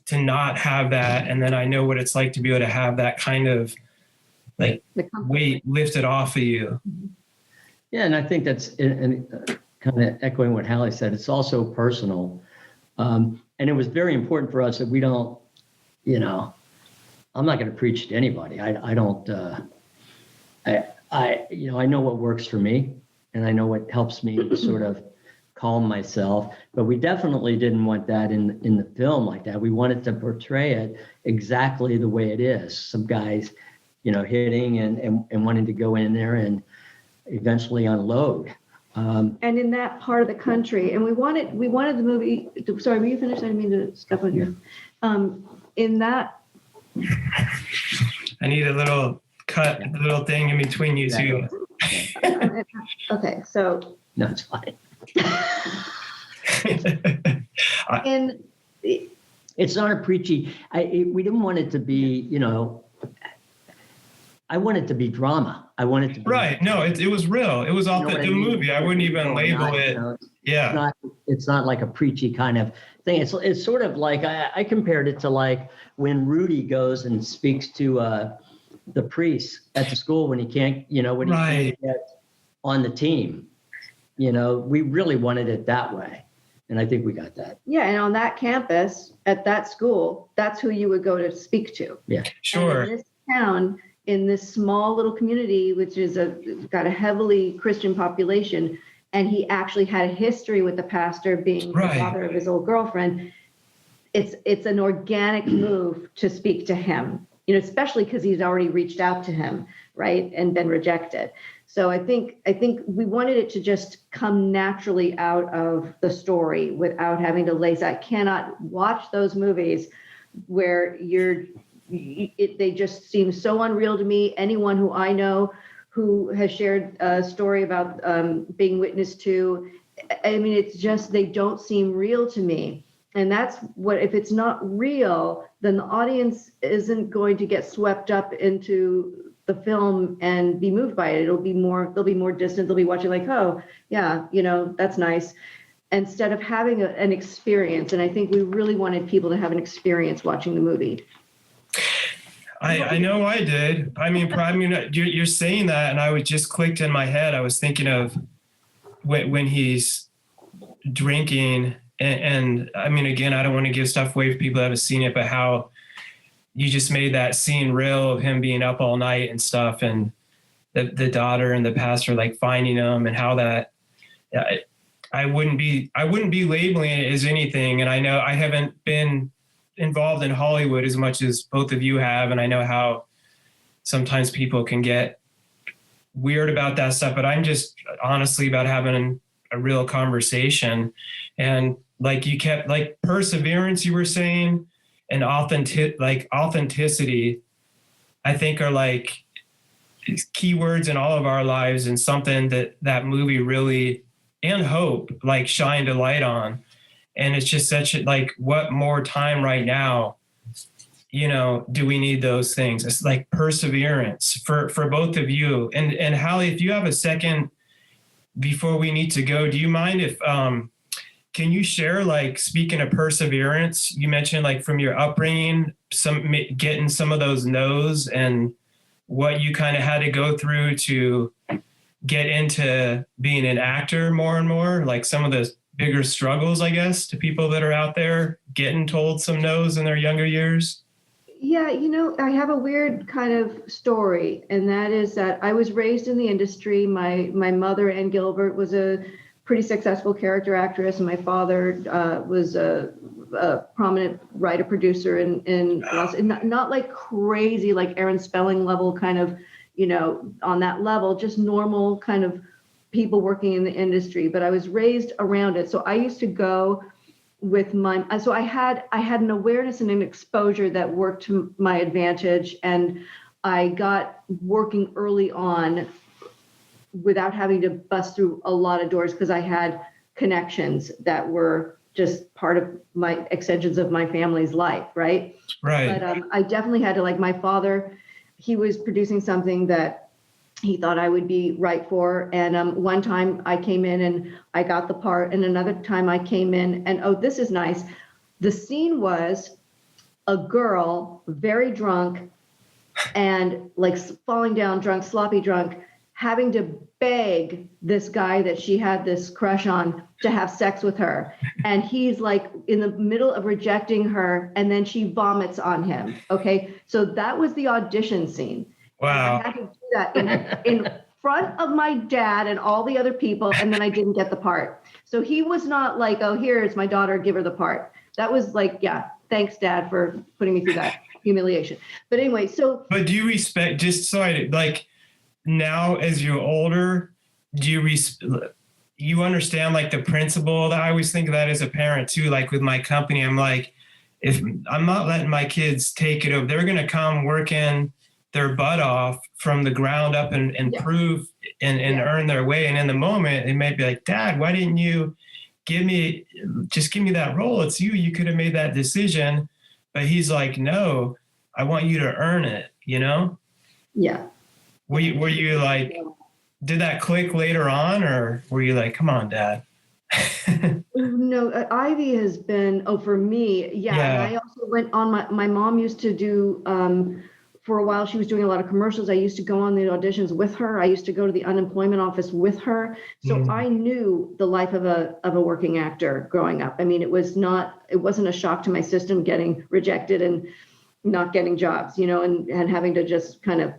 to not have that. And then I know what it's like to be able to have that kind of like weight lifted off of you. Yeah. And I think that's, and kind of echoing what Hallie said, it's also personal. And it was very important for us that we don't, I'm not going to preach to anybody. I don't, I know what works for me, and I know what helps me sort of calm myself, but we definitely didn't want that in the film like that. We wanted to portray it exactly the way it is. Some guys, hitting and wanting to go in there and eventually unload. And in that part of the country, and we wanted the movie. Sorry, were you finished? I didn't mean to step on you. In that, I need a little cut, a little thing in between you two. Okay, so No, it's fine. and It's not a preachy. We didn't want it to be, I want it to be drama. I want it to be right. No, it was real. It was authentic. The movie. I wouldn't even label it. Yeah. It's not like a preachy kind of thing. It's sort of like I compared it to like when Rudy goes and speaks to the priest at the school when he can't, when he can't get on the team. We really wanted it that way. And I think we got that. Yeah, and on that campus, at that school, that's who you would go to speak to. Yeah, sure. And in this town, in this small little community, which is got a heavily Christian population, and he actually had a history with the pastor being the father of his old girlfriend. It's an organic move to speak to him. especially because he's already reached out to him, right, and been rejected. So I think we wanted it to just come naturally out of the story without having to lace. I cannot watch those movies where they just seem so unreal to me. Anyone who I know who has shared a story about being witness to, I mean, it's just, they don't seem real to me. And that's what, if it's not real, then the audience isn't going to get swept up into the film and be moved by it. They'll be more distant. They'll be watching like, oh yeah, that's nice, instead of having an experience. And I think we really wanted people to have an experience watching the movie. I know I did. I mean, you're saying that, and I was just clicked in my head. I was thinking of when he's drinking, and I mean, again, I don't want to give stuff away for people that haven't seen it, but how you just made that scene real of him being up all night and stuff, and the daughter and the pastor like finding him, and how that I wouldn't be labeling it as anything. And I know I haven't been involved in Hollywood as much as both of you have, and I know how sometimes people can get weird about that stuff, but I'm just honestly about having a real conversation. And like you kept, like perseverance, you were saying, and authenticity, I think are like keywords in all of our lives, and something that movie really, and hope, like shined a light on. And it's just such like, what more time right now, do we need those things? It's like perseverance for both of you. And Hallie, if you have a second before we need to go, do you mind if, can you share, like, speaking of perseverance, you mentioned like from your upbringing, getting some of those no's and what you kind of had to go through to get into being an actor more and more, like some of the bigger struggles, I guess, to people that are out there getting told some no's in their younger years? Yeah, I have a weird kind of story, and that is that I was raised in the industry. My mother, Ann Gilbert, was a pretty successful character actress, and my father was a prominent writer producer in not like crazy, like Aaron Spelling level kind of, on that level, just normal kind of people working in the industry. But I was raised around it, so I used to go with so I had an awareness and an exposure that worked to my advantage, and I got working early on without having to bust through a lot of doors, because I had connections that were just part of my extensions of my family's life, right? Right. But I definitely had to, like my father, he was producing something that he thought I would be right for. And one time I came in and I got the part, and another time I came in and, oh, this is nice. The scene was a girl, very drunk and like falling down drunk, sloppy drunk, having to beg this guy that she had this crush on to have sex with her. And he's like in the middle of rejecting her, and then she vomits on him. Okay. So that was the audition scene. Wow. And I had to do that in front of my dad and all the other people, and then I didn't get the part. So he was not like, oh, here's my daughter, give her the part. That was like, yeah, thanks, Dad, for putting me through that humiliation. But anyway, so. But do you respect, just so I, like, now as you're older, do you understand like the principle that I always think of that as a parent too? Like with my company, I'm like, if I'm not letting my kids take it over, they're going to come working their butt off from the ground up and prove and earn their way. And in the moment, it may be like, Dad, why didn't you give me that role? It's you. You could have made that decision. But he's like, no, I want you to earn it, Yeah. Were you like, did that click later on, or were you like, come on, Dad? No, Ivy has been, for me, yeah. And I also went on, my mom used to do, for a while, she was doing a lot of commercials. I used to go on the auditions with her. I used to go to the unemployment office with her. So I knew the life of a working actor growing up. I mean, it wasn't a shock to my system getting rejected and not getting jobs, and having to just kind of,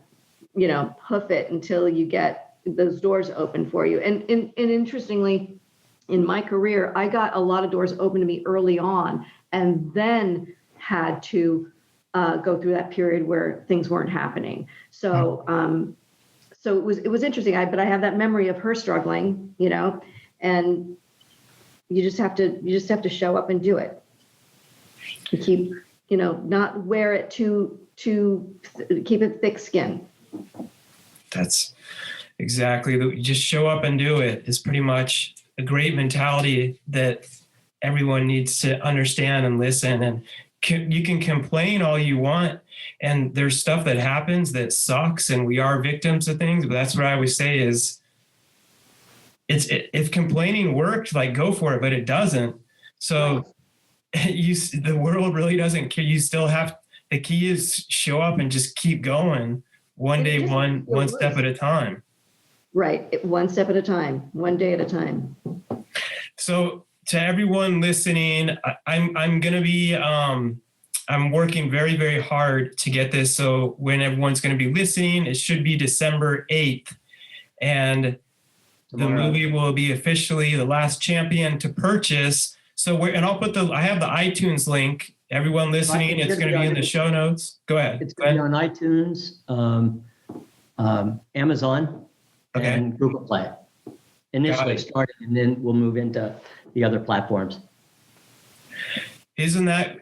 hoof it until you get those doors open for you. And interestingly, in my career, I got a lot of doors open to me early on, and then had to go through that period where things weren't happening. So so it was interesting. But I have that memory of her struggling, and you just have to show up and do it. You keep, not wear it to keep it thick skin. That's exactly. You just show up and do it is pretty much a great mentality that everyone needs to understand and listen. And you can complain all you want, and there's stuff that happens that sucks, and we are victims of things. But that's what I always say is, if complaining worked, like, go for it, but it doesn't. So the world really doesn't care. You still have, the key is show up and just keep going one day, one step at a time. Right. One step at a time, one day at a time. So to everyone listening, I'm going to be, I'm working very, very hard to get this. So when everyone's going to be listening, it should be December 8th. And tomorrow, the movie will be officially The Last Champion to purchase. So and I'll put I have the iTunes link. Everyone listening, it's going to be in the show notes. Go ahead. It's going to be on iTunes, Amazon, and Google Play. Initially starting, and then we'll move into the other platforms. Isn't that,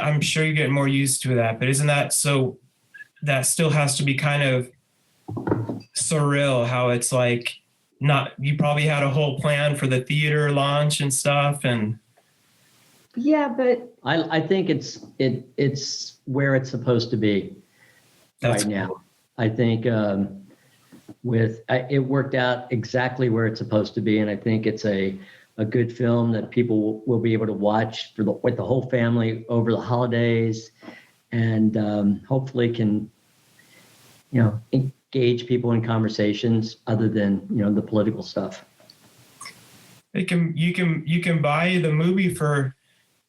I'm sure you get more used to that, but isn't that, so that still has to be kind of surreal how it's like, you probably had a whole plan for the theater launch and stuff, and yeah, but I think it's where it's supposed to be right now. I think it worked out exactly where it's supposed to be, and I think it's a good film that people will be able to watch with the whole family over the holidays, and hopefully can engage people in conversations other than the political stuff. You can buy the movie for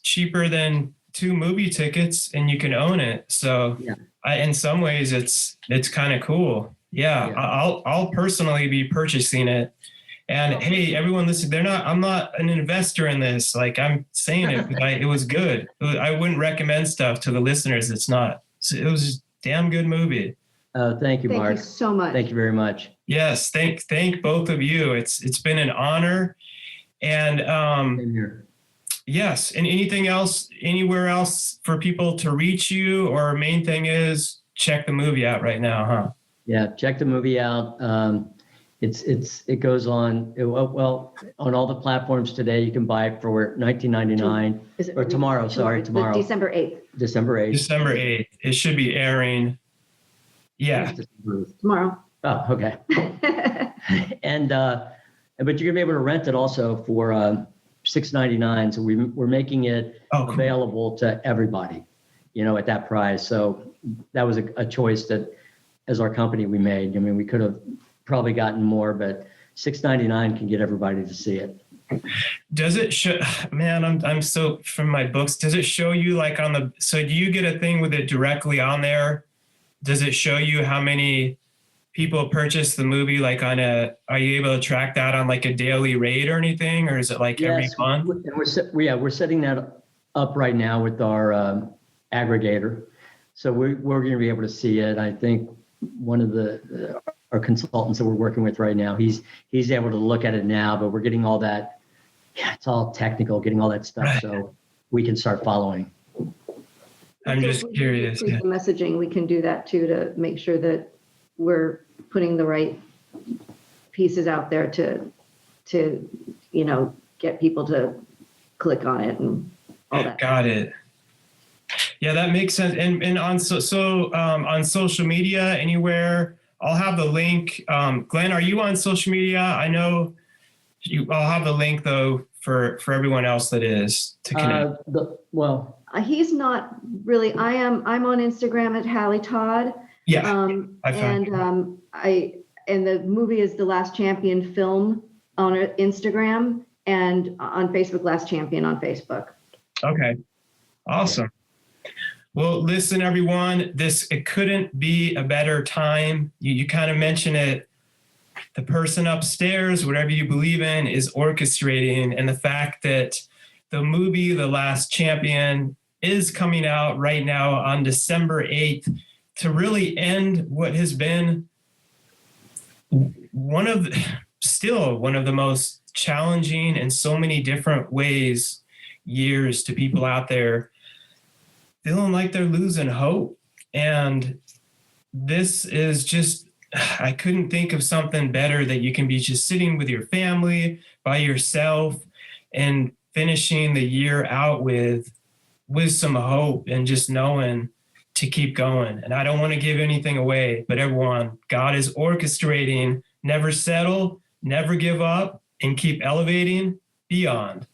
cheaper than 2 movie tickets, and you can own it. So in some ways it's kind of cool. I'll personally be purchasing it. And hey, everyone listen, I'm not an investor in this. Like, I'm saying it because it was good. I wouldn't recommend stuff to the listeners. It was a damn good movie. Thank you, Mark. Thank you so much. Thank you very much. Yes. Thank both of you. It's been an honor. And Same here. Yes. And anything else, anywhere else for people to reach you, or main thing is check the movie out right now, huh? Yeah. Check the movie out. It goes on, on all the platforms today. You can buy it for $19.99 or tomorrow. Tomorrow. December 8th. December 8th. It should be airing. Yeah. Tomorrow. Oh, okay. And, but you're gonna be able to rent it also for $6.99. So we're making it available to everybody, at that price. So that was a choice that, as our company, we made. I mean, we could have probably gotten more, but $6.99 can get everybody to see it. Does it show, man, I'm so, from my books, does it show you like so do you get a thing with it directly on there? Does it show you how many people purchase the movie, like are you able to track that on like a daily rate or anything? Or is it like every month? And we're setting that up right now with our aggregator. So we're going to be able to see it. I think one of our consultants that we're working with right now, he's able to look at it now, but we're getting all that. Yeah, it's all technical, getting all that stuff. Right. So we can start following. I'm just curious. The messaging, we can do that too, to make sure that we're putting the right pieces out there to get people to click on it and all that. Got it. Yeah, that makes sense. And on on social media, anywhere, I'll have the link. Glenn, are you on social media? I know I'll have the link though for everyone else that is to connect. He's not really. I'm on Instagram at Hallie Todd. Yeah. And the movie is The Last Champion Film on Instagram, and on Facebook, Last Champion on Facebook. Okay. Awesome. Well, listen, everyone, it couldn't be a better time. You kind of mentioned it. The person upstairs, whatever you believe in, is orchestrating. And the fact that the movie, The Last Champion, is coming out right now on December 8th to really end what has been one of the most challenging in so many different ways years to people out there feeling like they're losing hope. And this is just, I couldn't think of something better that you can be just sitting with your family by yourself and finishing the year out with some hope and just knowing to keep going. And I don't want to give anything away, but everyone, God is orchestrating, never settle, never give up, and keep elevating beyond.